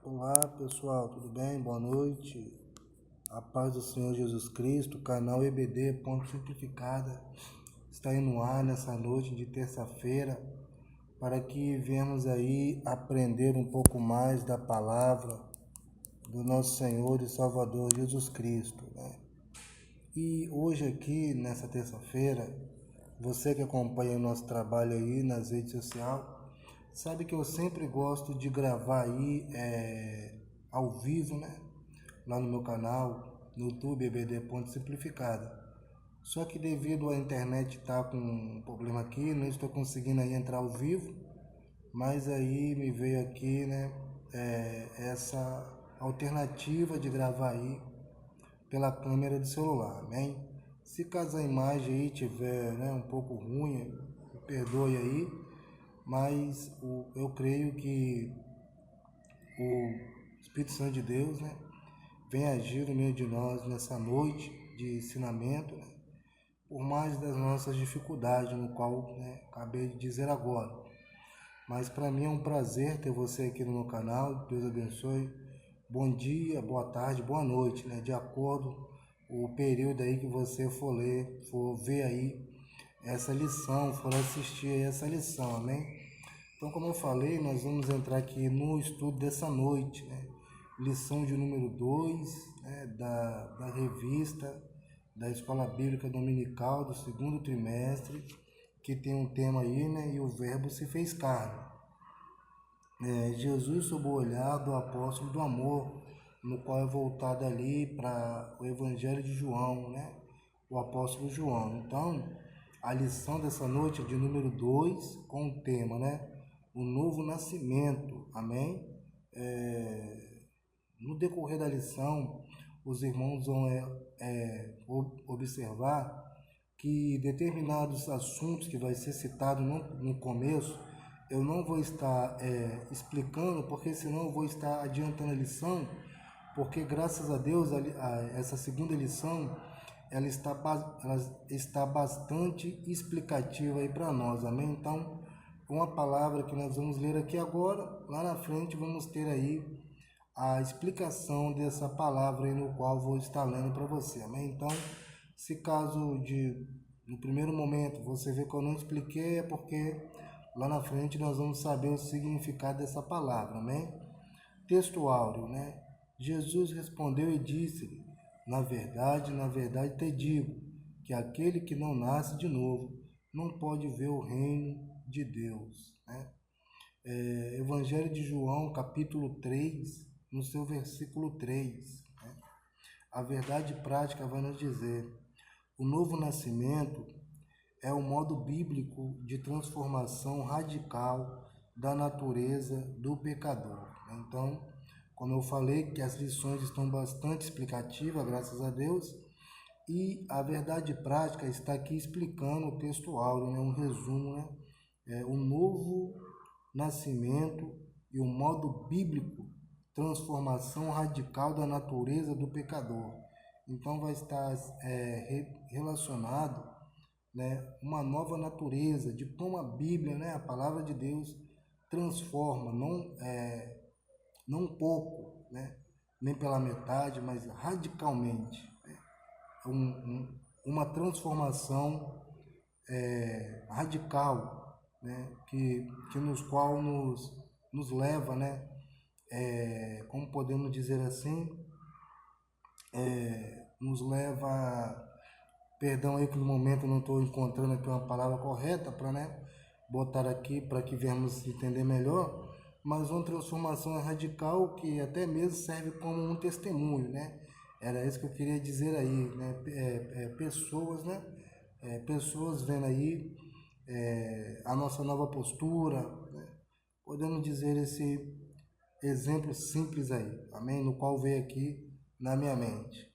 Olá pessoal, tudo bem? Boa noite. A paz do Senhor Jesus Cristo, canal EBD Ponto Simplificada está aí no ar nessa noite de terça-feira para que venhamos aí aprender um pouco mais da palavra do nosso Senhor e Salvador Jesus Cristo, né? E hoje aqui nessa terça-feira, você que acompanha o nosso trabalho aí nas redes sociais, sabe que eu sempre gosto de gravar aí ao vivo, né? Lá no meu canal, no YouTube, EBD Ponto Simplificada. Só que devido à internet estar com um problema aqui, não estou conseguindo aí entrar ao vivo, mas aí me veio aqui, né, essa alternativa de gravar aí pela câmera do celular, amém? Se caso a imagem aí tiver, né, um pouco ruim, me perdoe aí, mas eu creio que o Espírito Santo de Deus, né, vem agir no meio de nós nessa noite de ensinamento, né, por mais das nossas dificuldades, no qual, né, acabei de dizer agora. Mas para mim é um prazer ter você aqui no meu canal. Deus abençoe. Bom dia, boa tarde, boa noite, né, de acordo com o período aí que você for ler, for ver aí essa lição, for assistir aí essa lição, amém? Então, como eu falei, nós vamos entrar aqui no estudo dessa noite, né? Lição de número 2, né, da revista da Escola Bíblica Dominical do segundo trimestre, que tem um tema aí, né? E o verbo se fez carne. Jesus sob o olhar do apóstolo do amor, no qual é voltado ali para o Evangelho de João, né? O apóstolo João. Então, a lição dessa noite é de número 2, com o tema, né? O novo nascimento, amém? No decorrer da lição, os irmãos vão observar que determinados assuntos que vai ser citado no começo, eu não vou estar explicando, porque senão eu vou estar adiantando a lição, porque graças a Deus essa segunda lição ela está bastante explicativa aí para nós, amém? Então, uma palavra que nós vamos ler aqui agora, lá na frente vamos ter aí a explicação dessa palavra aí no qual vou estar lendo para você, amém? Então, se caso no primeiro momento você vê que eu não expliquei, é porque lá na frente nós vamos saber o significado dessa palavra, amém? Texto áureo, né? Jesus respondeu e disse-lhe: na verdade te digo, que aquele que não nasce de novo não pode ver o reino de Deus, né? Evangelho de João, capítulo 3, no seu versículo 3, né? A verdade prática vai nos dizer: o novo nascimento é o modo bíblico de transformação radical da natureza do pecador. Então, como eu falei, que as lições estão bastante explicativas, graças a Deus, e a verdade prática está aqui explicando o texto áureo, né? Um resumo, né? O novo nascimento e o modo bíblico transformação radical da natureza do pecador. Então vai estar relacionado, né, uma nova natureza, de como a Bíblia, né, a palavra de Deus transforma, não um pouco, né, nem pela metade, mas radicalmente, né, uma transformação radical, né, que nos qual nos leva, né, como podemos dizer assim, nos leva, perdão aí que no momento eu não estou encontrando aqui uma palavra correta para, né, botar aqui para que venhamos entender melhor, mas uma transformação radical que até mesmo serve como um testemunho, né? Era isso que eu queria dizer aí, né? Pessoas, né? Pessoas vendo aí a nossa nova postura, né? Podemos dizer esse exemplo simples aí, amém? No qual veio aqui na minha mente.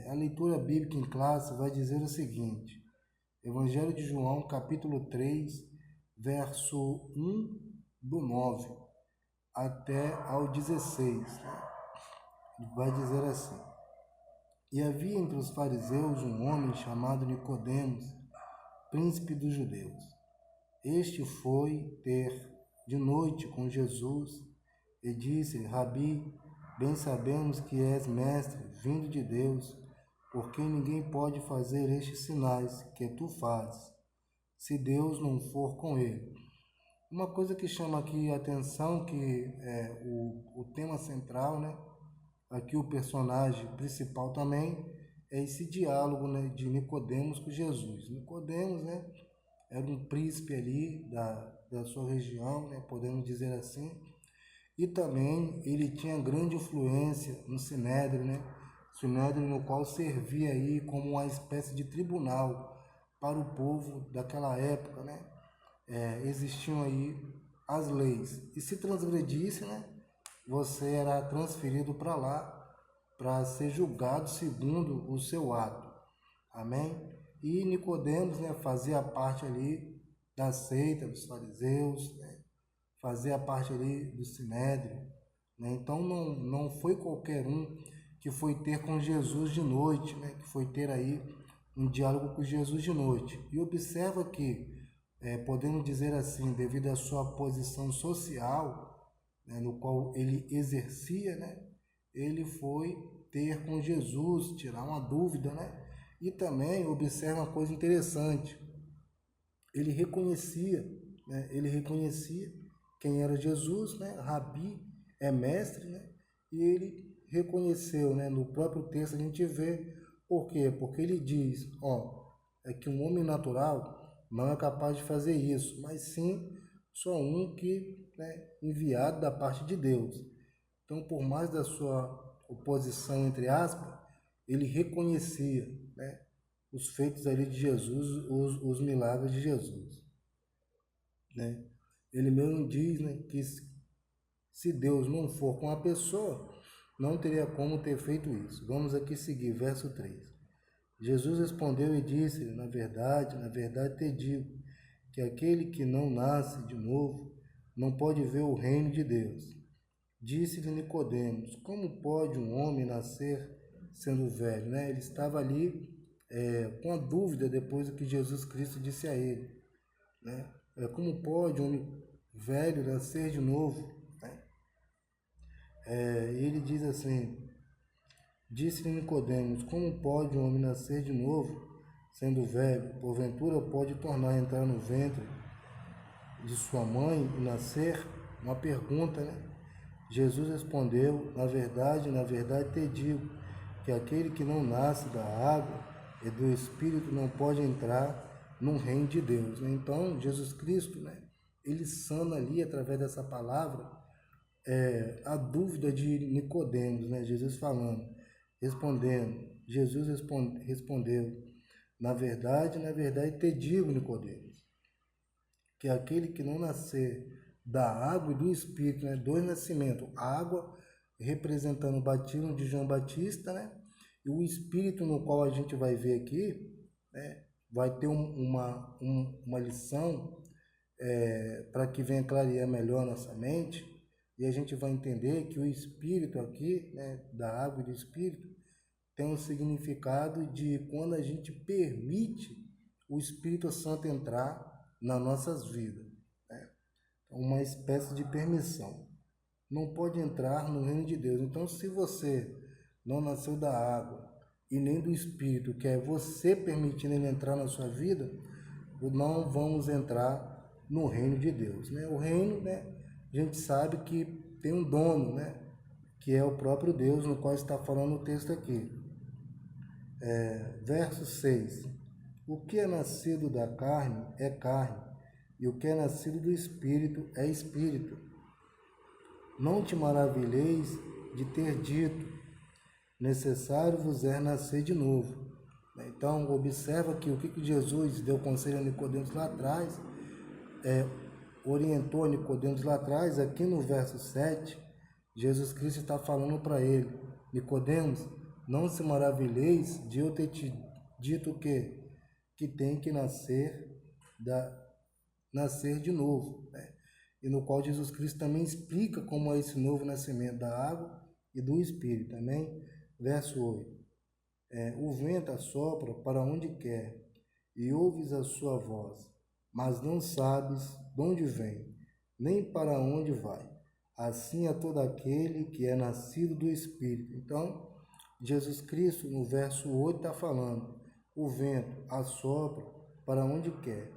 A leitura bíblica em classe vai dizer o seguinte: Evangelho de João, capítulo 3, verso 1 do 9 até ao 16, né? Vai dizer assim: E havia entre os fariseus um homem chamado Nicodemos, príncipe dos judeus. Este foi ter de noite com Jesus e disse: Rabi, bem sabemos que és mestre, vindo de Deus, porque ninguém pode fazer estes sinais que tu fazes, se Deus não for com ele. Uma coisa que chama aqui a atenção, que é o tema central, né? Aqui o personagem principal também é esse diálogo, né, de Nicodemos com Jesus. Nicodemos, né, era um príncipe ali da sua região, né, podemos dizer assim, e também ele tinha grande influência no Sinédrio, né, Sinédrio no qual servia aí como uma espécie de tribunal para o povo daquela época, né. Existiam aí as leis, e se transgredisse, né, você era transferido para lá para ser julgado segundo o seu ato. Amém? E Nicodemos, né, fazia parte ali da seita dos fariseus, né, fazia parte ali do Sinédrio, né? Então não foi qualquer um que foi ter com Jesus de noite, né, que foi ter aí um diálogo com Jesus de noite. E observa que, podemos dizer assim, devido à sua posição social, né, no qual ele exercia, né, ele foi ter com Jesus, tirar uma dúvida, né? E também observa uma coisa interessante, ele reconhecia, né? Ele reconhecia quem era Jesus, né? Rabi é mestre, né? E ele reconheceu, né? No próprio texto a gente vê, por quê? Porque ele diz, ó, é que um homem natural não é capaz de fazer isso, mas sim só um que, né, enviado da parte de Deus. Então, por mais da sua oposição, entre aspas, ele reconhecia, né, os feitos ali de Jesus, os milagres de Jesus, né? Ele mesmo diz, né, que se Deus não for com a pessoa, não teria como ter feito isso. Vamos aqui seguir, verso 3. Jesus respondeu e disse: na verdade te digo, que aquele que não nasce de novo não pode ver o reino de Deus. Disse-lhe Nicodemos: como pode um homem nascer sendo velho? Né? Ele estava ali com a dúvida depois do que Jesus Cristo disse a ele. Né? Como pode um homem velho nascer de novo? Né? Ele diz assim: disse-lhe Nicodemos: como pode um homem nascer de novo sendo velho? Porventura pode tornar a entrar no ventre de sua mãe e nascer? Uma pergunta, né? Jesus respondeu: na verdade te digo, que aquele que não nasce da água e do Espírito não pode entrar no reino de Deus. Então, Jesus Cristo, né, ele sana ali, através dessa palavra, a dúvida de Nicodemos, né? Jesus falando, respondendo, respondeu: na verdade te digo, Nicodemos, que aquele que não nascer da água e do Espírito, né? Dois nascimentos, a água representando o batismo de João Batista, né? E o Espírito, no qual a gente vai ver aqui, né? Vai ter uma lição para que venha clarear melhor nossa mente, e a gente vai entender que o Espírito aqui, né, da água e do Espírito, tem um significado de quando a gente permite o Espírito Santo entrar nas nossas vidas, né? Uma espécie de permissão. Não pode entrar no reino de Deus. Então, se você não nasceu da água e nem do Espírito, que é você permitindo ele entrar na sua vida, não vamos entrar no reino de Deus, né? O reino, né, a gente sabe que tem um dono, né, que é o próprio Deus, no qual está falando o texto aqui. Verso 6. O que é nascido da carne é carne, e o que é nascido do Espírito é Espírito. Não te maravilheis de ter dito: necessário vos é nascer de novo. Então, observa que o que Jesus deu conselho a Nicodemos lá atrás, orientou a Nicodemos lá atrás, aqui no verso 7, Jesus Cristo está falando para ele: Nicodemos, não se maravilheis de eu ter te dito que tem que nascer de novo, né? E no qual Jesus Cristo também explica como é esse novo nascimento da água e do Espírito, amém? Verso 8. O vento assopra para onde quer, e ouves a sua voz, mas não sabes de onde vem, nem para onde vai. assim é todo aquele que é nascido do Espírito. Então, Jesus Cristo, no verso 8, está falando: o vento assopra para onde quer.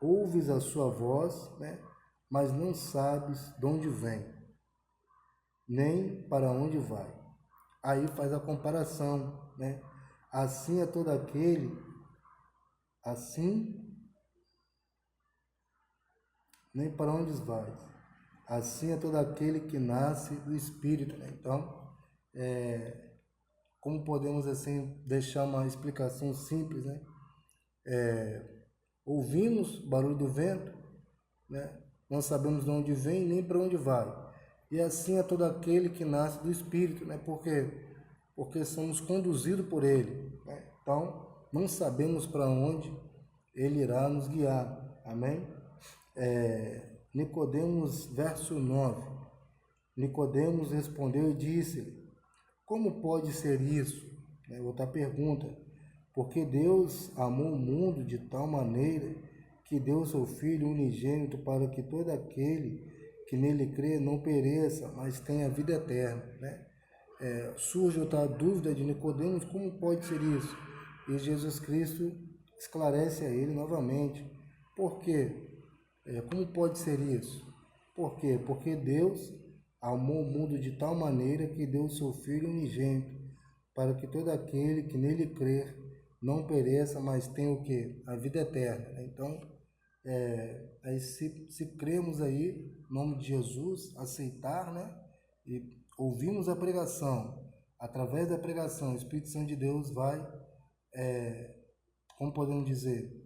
Ouves a sua voz, né? Mas não sabes de onde vem, nem para onde vai. Aí faz a comparação, né? Assim é todo aquele, assim, nem para onde vai. Assim é todo aquele que nasce do Espírito, né? Então, como podemos assim deixar uma explicação simples, né? Ouvimos o barulho do vento, né? Não sabemos de onde vem nem para onde vai. E assim é todo aquele que nasce do Espírito, né? Porque somos conduzidos por Ele, né? Então, não sabemos para onde Ele irá nos guiar. Amém? Nicodemos, verso 9. Nicodemos respondeu e disse-lhe: como pode ser isso? Outra pergunta. Porque Deus amou o mundo de tal maneira que deu seu Filho unigênito para que todo aquele que nele crê não pereça, mas tenha vida eterna, né? Surge outra dúvida de Nicodemos: como pode ser isso? E Jesus Cristo esclarece a ele novamente. Por quê? Como pode ser isso? Por quê? Porque Deus amou o mundo de tal maneira que deu o seu Filho unigênito, para que todo aquele que nele crer não pereça, mas tenha o quê? A vida eterna. Então, aí se cremos aí, no nome de Jesus, aceitar, né? E ouvimos a pregação, através da pregação, o Espírito Santo de Deus vai, como podemos dizer,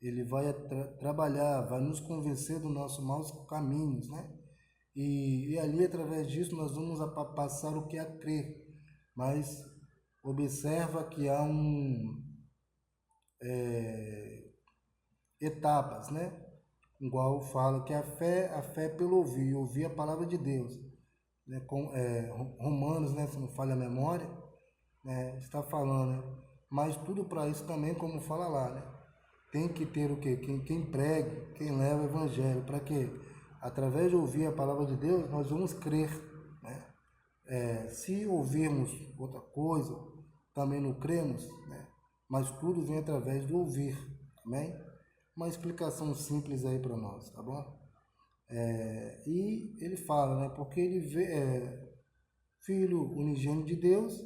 ele vai trabalhar, vai nos convencer dos nossos maus caminhos, né? E ali, através disso, nós vamos passar o que é crer. Mas observa que há etapas, né? Igual fala que a fé é pelo ouvir a palavra de Deus. Né? Romanos, né? Se não falha a memória, né? Está falando, né? Mas tudo para isso também, como fala lá, né? Tem que ter o quê? Quem pregue, quem leva o evangelho. Para quê? Através de ouvir a palavra de Deus, nós vamos crer, né? Se ouvirmos outra coisa, também não cremos, né? Mas tudo vem através do ouvir, amém? Uma explicação simples aí para nós, tá bom? E ele fala, né? Porque ele vê, Filho unigênito de Deus,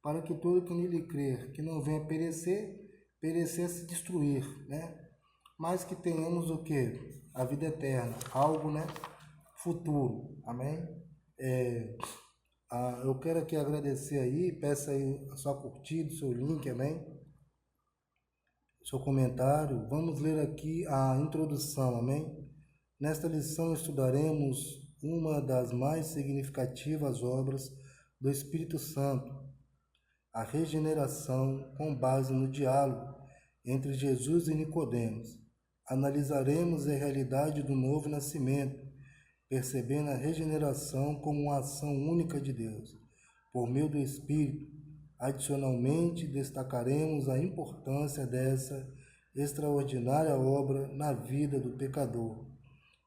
para que todo que nele crer, que não venha perecer se destruir, né? Mas que tenhamos o que? A vida eterna, algo, né? Futuro, amém? Eu quero aqui agradecer aí, peça aí a sua curtida, o seu link, amém? Seu comentário. Vamos ler aqui a introdução, amém? Nesta lição estudaremos uma das mais significativas obras do Espírito Santo, a regeneração, com base no diálogo entre Jesus e Nicodemos. Analisaremos a realidade do novo nascimento, percebendo a regeneração como uma ação única de Deus, por meio do Espírito. Adicionalmente, destacaremos a importância dessa extraordinária obra na vida do pecador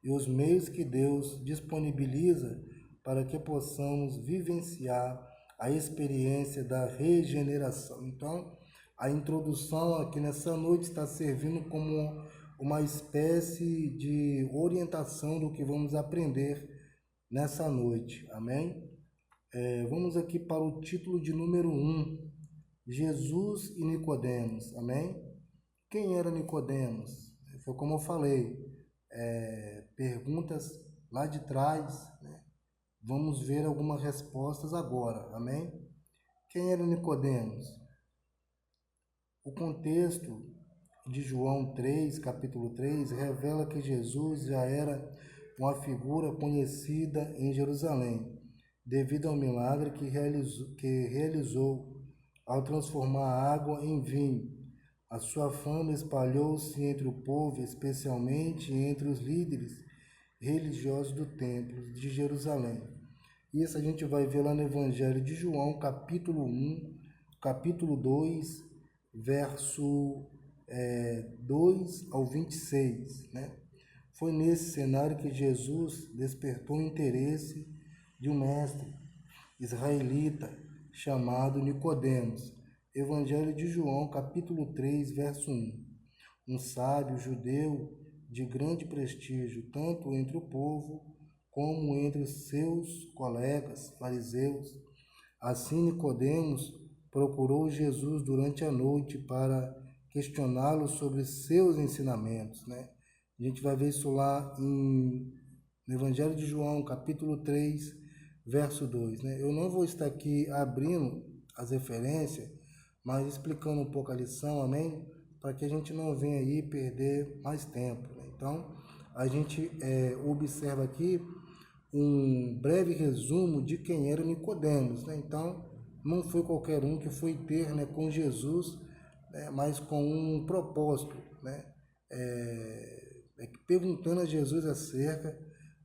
e os meios que Deus disponibiliza para que possamos vivenciar a experiência da regeneração. Então, a introdução aqui nessa noite está servindo como uma espécie de orientação do que vamos aprender nessa noite, amém? Vamos aqui para o título de número 1, Jesus e Nicodemos, amém? Quem era Nicodemos? Foi como eu falei, perguntas lá de trás, né? Vamos ver algumas respostas agora, amém? Quem era Nicodemos? O contexto de João 3, capítulo 3, revela que Jesus já era uma figura conhecida em Jerusalém, devido ao milagre que realizou ao transformar a água em vinho. A sua fama espalhou-se entre o povo, especialmente entre os líderes religiosos do templo de Jerusalém. Isso a gente vai ver lá no Evangelho de João, capítulo 1, capítulo 2, verso 2 ao 26, né? Foi nesse cenário que Jesus despertou o interesse de um mestre israelita chamado Nicodemos. Evangelho de João, capítulo 3, verso 1. Um sábio judeu de grande prestígio, tanto entre o povo como entre os seus colegas fariseus. Assim Nicodemos procurou Jesus durante a noite para questioná-lo sobre seus ensinamentos, né? A gente vai ver isso lá no Evangelho de João, capítulo 3, verso 2, né? Eu não vou estar aqui abrindo as referências, mas explicando um pouco a lição, amém? Para que a gente não venha aí perder mais tempo, né? Então, a gente observa aqui um breve resumo de quem era Nicodemos, né? Então, não foi qualquer um que foi ter, né, com Jesus, né, mas com um propósito, né? Perguntando a Jesus acerca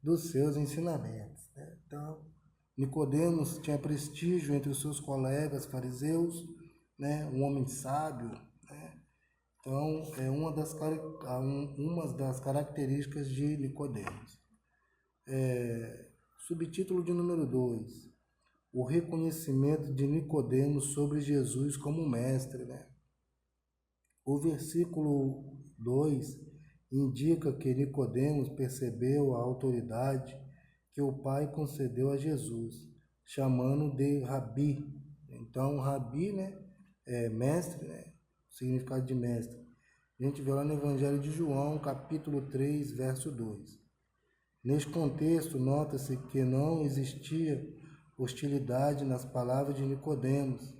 dos seus ensinamentos, né? Então, Nicodemos tinha prestígio entre os seus colegas fariseus, né? Um homem sábio, né? Então, é uma das características de Nicodemos. Subtítulo de número 2. O reconhecimento de Nicodemos sobre Jesus como mestre, né? O versículo 2 indica que Nicodemos percebeu a autoridade que o Pai concedeu a Jesus, chamando de Rabi. Então, Rabi, né, é mestre, né, o significado de mestre. A gente vê lá no Evangelho de João, capítulo 3, verso 2. Neste contexto, nota-se que não existia hostilidade nas palavras de Nicodemos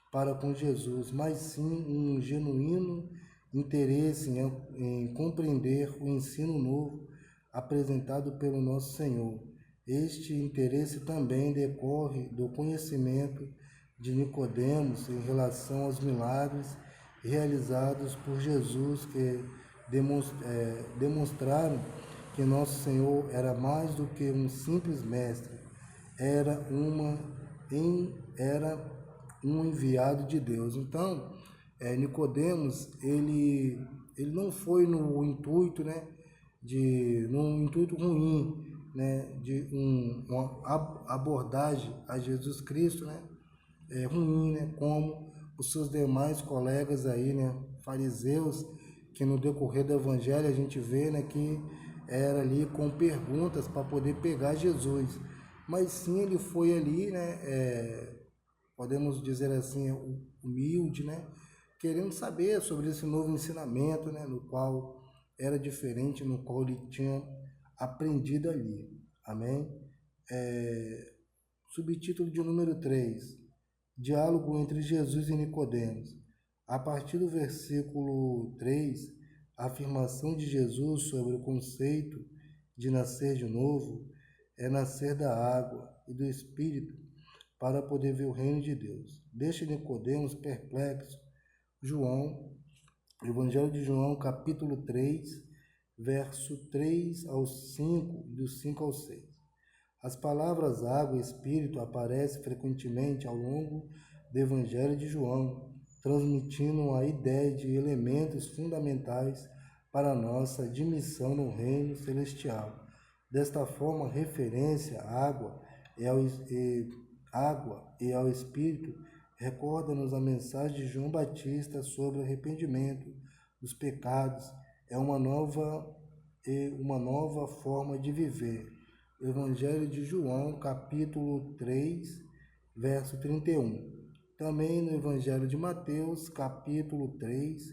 para com Jesus, mas sim um genuíno interesse em compreender o ensino novo apresentado pelo nosso Senhor. Este interesse também decorre do conhecimento de Nicodemos em relação aos milagres realizados por Jesus, que demonstraram que nosso Senhor era mais do que um simples mestre, era um enviado de Deus. Então, Nicodemos, ele não foi no intuito, né, num intuito ruim, né, de uma abordagem a Jesus Cristo, né, ruim, né, como os seus demais colegas aí, né, fariseus, que no decorrer do evangelho a gente vê, né, que era ali com perguntas para poder pegar Jesus. Mas sim, ele foi ali, né, podemos dizer assim, humilde, né, querendo saber sobre esse novo ensinamento, né, no qual era diferente, no qual ele tinha aprendido ali. Amém? Subtítulo de número 3. Diálogo entre Jesus e Nicodemos. A partir do versículo 3, a afirmação de Jesus sobre o conceito de nascer de novo é nascer da água e do Espírito para poder ver o reino de Deus. Deixa Nicodemos perplexo. Evangelho de João, capítulo 3, verso 3 ao 5, do 5 ao 6. As palavras água e espírito aparecem frequentemente ao longo do Evangelho de João, transmitindo a ideia de elementos fundamentais para a nossa admissão no reino celestial. Desta forma, a referência à água e ao Espírito recorda-nos a mensagem de João Batista sobre o arrependimento dos pecados. É uma nova forma de viver. Evangelho de João, capítulo 3, verso 31. Também no Evangelho de Mateus, capítulo 3,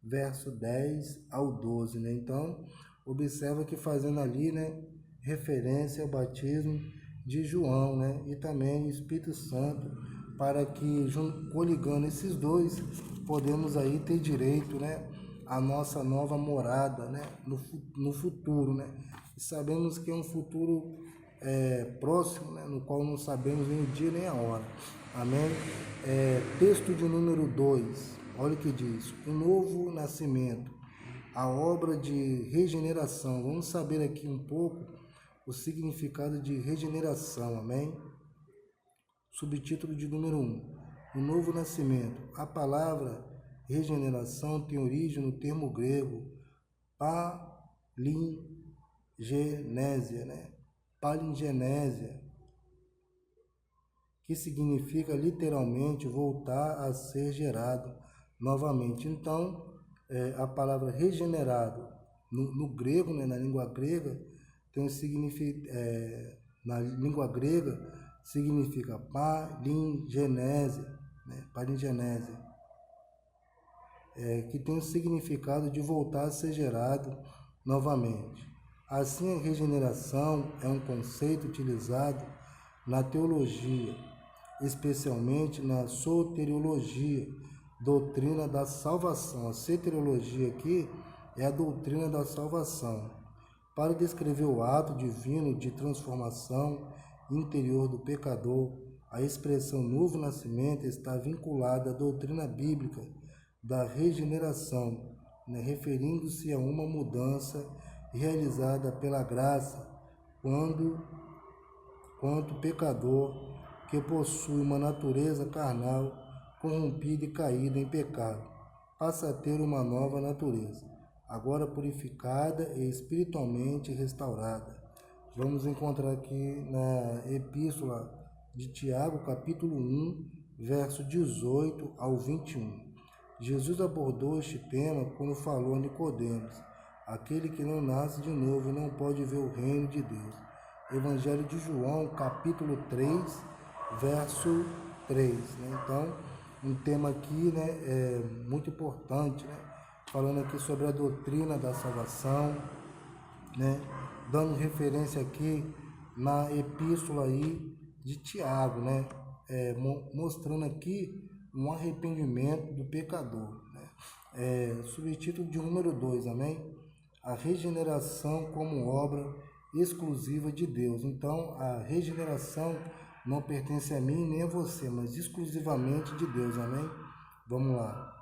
verso 10 ao 12, né? Então, observa que fazendo ali, né, referência ao batismo de João, né? E também o Espírito Santo, para que, coligando esses dois, podemos aí ter direito, né, à nossa nova morada, né, no futuro, né? E sabemos que é um futuro próximo, né, no qual não sabemos nem o dia nem a hora. Amém? Texto de número 2, olha o que diz: o novo nascimento, a obra de regeneração. Vamos saber aqui um pouco o significado de regeneração, amém? Subtítulo de número 1, o novo nascimento. A palavra regeneração tem origem no termo grego palingenésia, né? Palingenésia, que significa literalmente voltar a ser gerado novamente. Então, a palavra regenerado, no grego, né, na língua grega, tem um significado, na língua grega, significa palingenésia, né, palingenésia, que tem o significado de voltar a ser gerado novamente. Assim, a regeneração é um conceito utilizado na teologia, especialmente na soteriologia, doutrina da salvação. A soteriologia aqui é a doutrina da salvação, para descrever o ato divino de transformação interior do pecador. A expressão novo nascimento está vinculada à doutrina bíblica da regeneração, né, referindo-se a uma mudança realizada pela graça quanto pecador que possui uma natureza carnal corrompida e caída em pecado, passa a ter uma nova natureza, agora purificada e espiritualmente restaurada. Vamos encontrar aqui na Epístola de Tiago, capítulo 1, verso 18 ao 21. Jesus abordou este tema quando falou a Nicodemos: aquele que não nasce de novo não pode ver o reino de Deus. Evangelho de João, capítulo 3, verso 3. Né? Então, um tema aqui, né, muito importante, né? Falando aqui sobre a doutrina da salvação, né? Dando referência aqui na epístola aí de Tiago, né? Mostrando aqui um arrependimento do pecador, né? Subtítulo de número 2, amém? A regeneração como obra exclusiva de Deus. Então, a regeneração não pertence a mim nem a você, mas exclusivamente de Deus, amém? Vamos lá.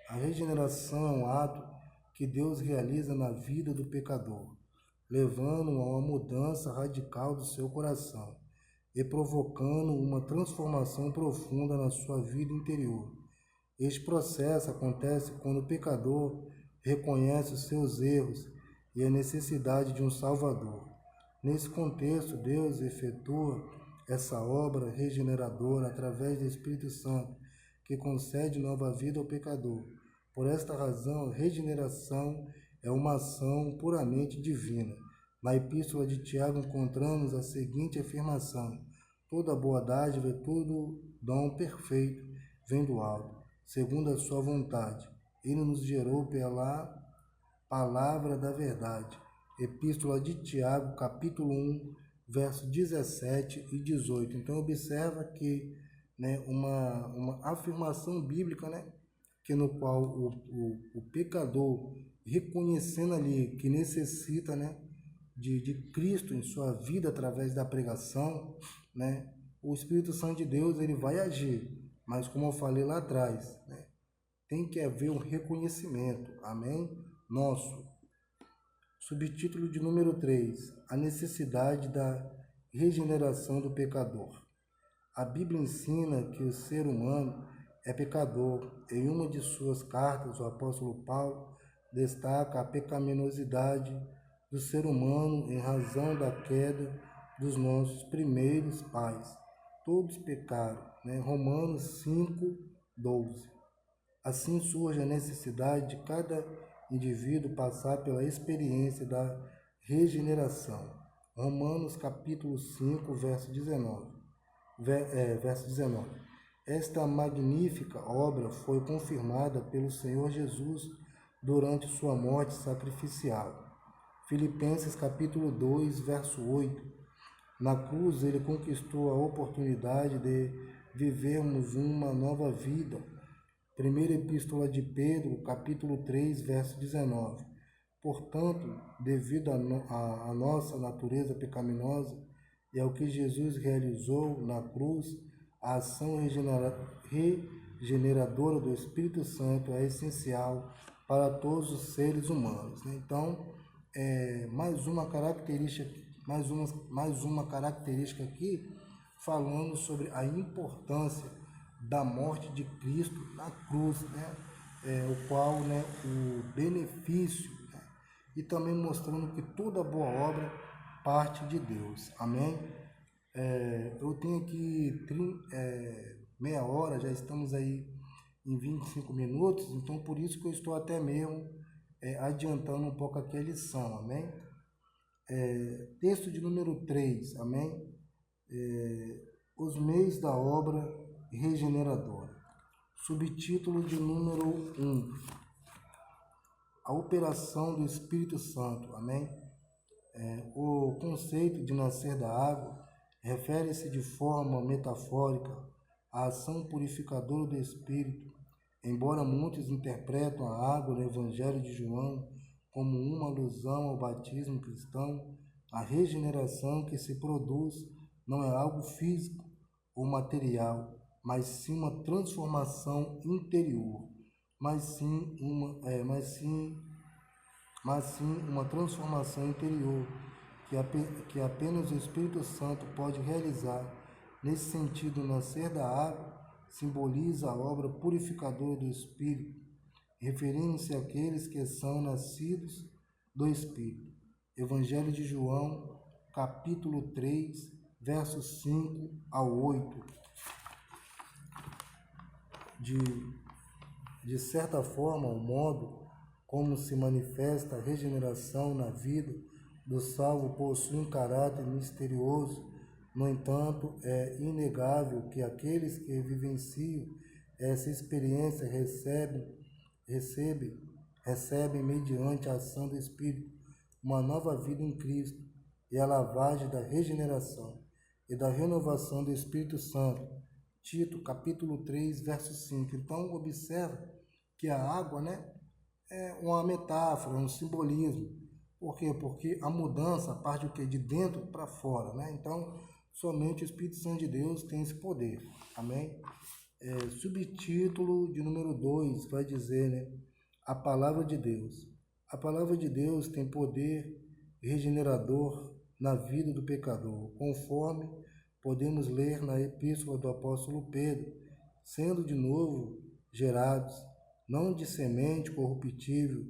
A regeneração é um ato que Deus realiza na vida do pecador, levando a uma mudança radical do seu coração e provocando uma transformação profunda na sua vida interior. Este processo acontece quando o pecador reconhece os seus erros e a necessidade de um Salvador. Nesse contexto, Deus efetua essa obra regeneradora através do Espírito Santo, que concede nova vida ao pecador. Por esta razão, a regeneração é uma ação puramente divina. Na Epístola de Tiago encontramos a seguinte afirmação: toda boa dádiva e todo dom perfeito vem do alto, segundo a sua vontade. Ele nos gerou pela palavra da verdade. Epístola de Tiago, capítulo 1, verso 17 e 18. Então, observa que, né, uma afirmação bíblica, né, que no qual o pecador, reconhecendo ali que necessita, né, de Cristo em sua vida através da pregação, né, o Espírito Santo de Deus ele vai agir. Mas, como eu falei lá atrás, né, tem que haver um reconhecimento, amém? Nosso. Subtítulo de número 3, a necessidade da regeneração do pecador. A Bíblia ensina que o ser humano é pecador. Em uma de suas cartas, o apóstolo Paulo destaca a pecaminosidade do ser humano em razão da queda dos nossos primeiros pais. Todos pecaram, né? Romanos 5, 12. Assim surge a necessidade de cada indivíduo passar pela experiência da regeneração. Romanos capítulo 5, verso 19. Verso 19. Esta magnífica obra foi confirmada pelo Senhor Jesus durante sua morte sacrificial. Filipenses capítulo 2, verso 8. Na cruz ele conquistou a oportunidade de vivermos uma nova vida. Primeira Epístola de Pedro, capítulo 3, verso 19. Portanto, devido à nossa natureza pecaminosa e ao que Jesus realizou na cruz, a ação regeneradora do Espírito Santo é essencial para todos os seres humanos. Então, mais uma característica aqui, falando sobre a importância da morte de Cristo na cruz, né? O qual, né, o benefício, né, e também mostrando que toda boa obra parte de Deus. Amém? Eu tenho aqui meia hora, já estamos aí em 25 minutos, então por isso que eu estou até mesmo adiantando um pouco aqui a lição. Amém? Texto de número 3, amém? Os meios da obra regeneradora. Subtítulo de número 1, a operação do Espírito Santo, amém? O conceito de nascer da água refere-se de forma metafórica à ação purificadora do Espírito, embora muitos interpretam a água no Evangelho de João como uma alusão ao batismo cristão. A regeneração que se produz não é algo físico ou material, mas sim uma transformação interior, mas sim uma transformação interior que apenas o Espírito Santo pode realizar. Nesse sentido, nascer da água simboliza a obra purificadora do Espírito, referindo-se àqueles que são nascidos do Espírito. Evangelho de João, capítulo 3, versos 5 ao 8. De certa forma, o modo como se manifesta a regeneração na vida do salvo possui um caráter misterioso. No entanto, é inegável que aqueles que vivenciam essa experiência recebem mediante a ação do Espírito uma nova vida em Cristo e a lavagem da regeneração e da renovação do Espírito Santo. Tito, capítulo 3, verso 5. Então, observa que a água, é uma metáfora, um simbolismo. Por quê? Porque a mudança parte do quê? De dentro para fora, Então, somente o Espírito Santo de Deus tem esse poder. Amém? Subtítulo de número 2 vai dizer, a palavra de Deus. A palavra de Deus tem poder regenerador na vida do pecador, conforme podemos ler na epístola do apóstolo Pedro, sendo de novo gerados, não de semente corruptível,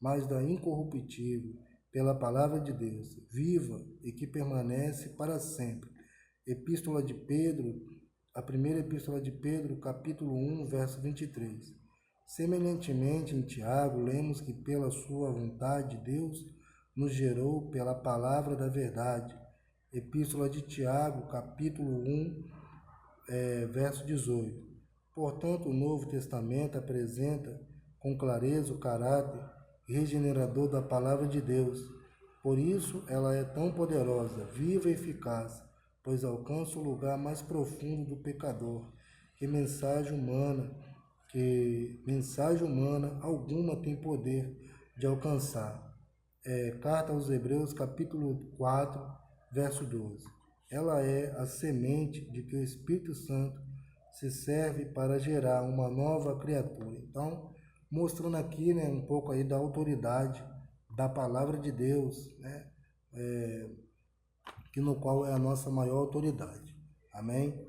mas da incorruptível, pela palavra de Deus, viva e que permanece para sempre. Epístola de Pedro, a primeira epístola de Pedro, capítulo 1, verso 23. Semelhantemente, em Tiago, lemos que pela sua vontade Deus nos gerou pela palavra da verdade. Epístola de Tiago, capítulo 1, verso 18. Portanto, o Novo Testamento apresenta com clareza o caráter regenerador da palavra de Deus. Por isso, ela é tão poderosa, viva e eficaz, pois alcança o lugar mais profundo do pecador, que mensagem humana alguma tem poder de alcançar. Carta aos Hebreus, capítulo 4, verso 12. Ela é a semente de que o Espírito Santo se serve para gerar uma nova criatura. Então, mostrando aqui um pouco aí da autoridade da palavra de Deus, que no qual é a nossa maior autoridade. Amém?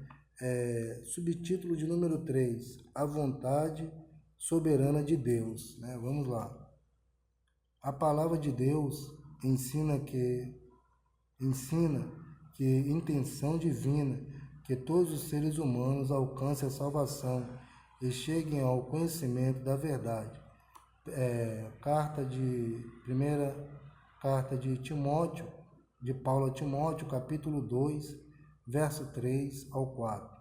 Subtítulo de número 3, a vontade soberana de Deus. Vamos lá. A palavra de Deus ensina que intenção divina que todos os seres humanos alcancem a salvação e cheguem ao conhecimento da verdade. Primeira carta de Paulo a Timóteo, capítulo 2, verso 3 ao 4.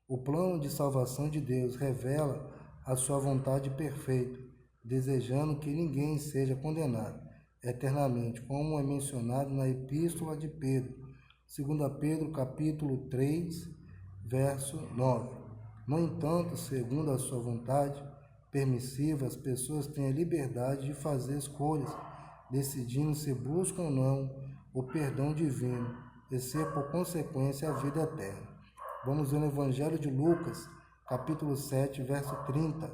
O plano de salvação de Deus revela a sua vontade perfeita, desejando que ninguém seja condenado eternamente, como é mencionado na epístola de Pedro, 2 Pedro, capítulo 3, verso 9. No entanto, segundo a sua vontade permissiva, as pessoas têm a liberdade de fazer escolhas, decidindo se buscam ou não o perdão divino e ser, por consequência, a vida eterna. Vamos ver no Evangelho de Lucas, capítulo 7, verso 30,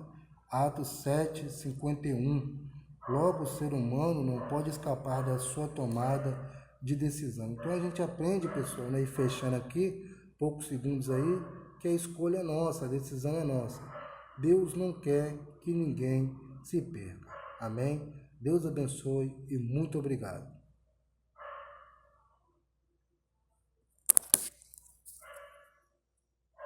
Atos 7, 51. Logo, o ser humano não pode escapar da sua tomada de decisão. Então, a gente aprende, pessoal, e fechando aqui, poucos segundos aí, que a escolha é nossa, a decisão é nossa. Deus não quer que ninguém se perca. Amém? Deus abençoe e muito obrigado.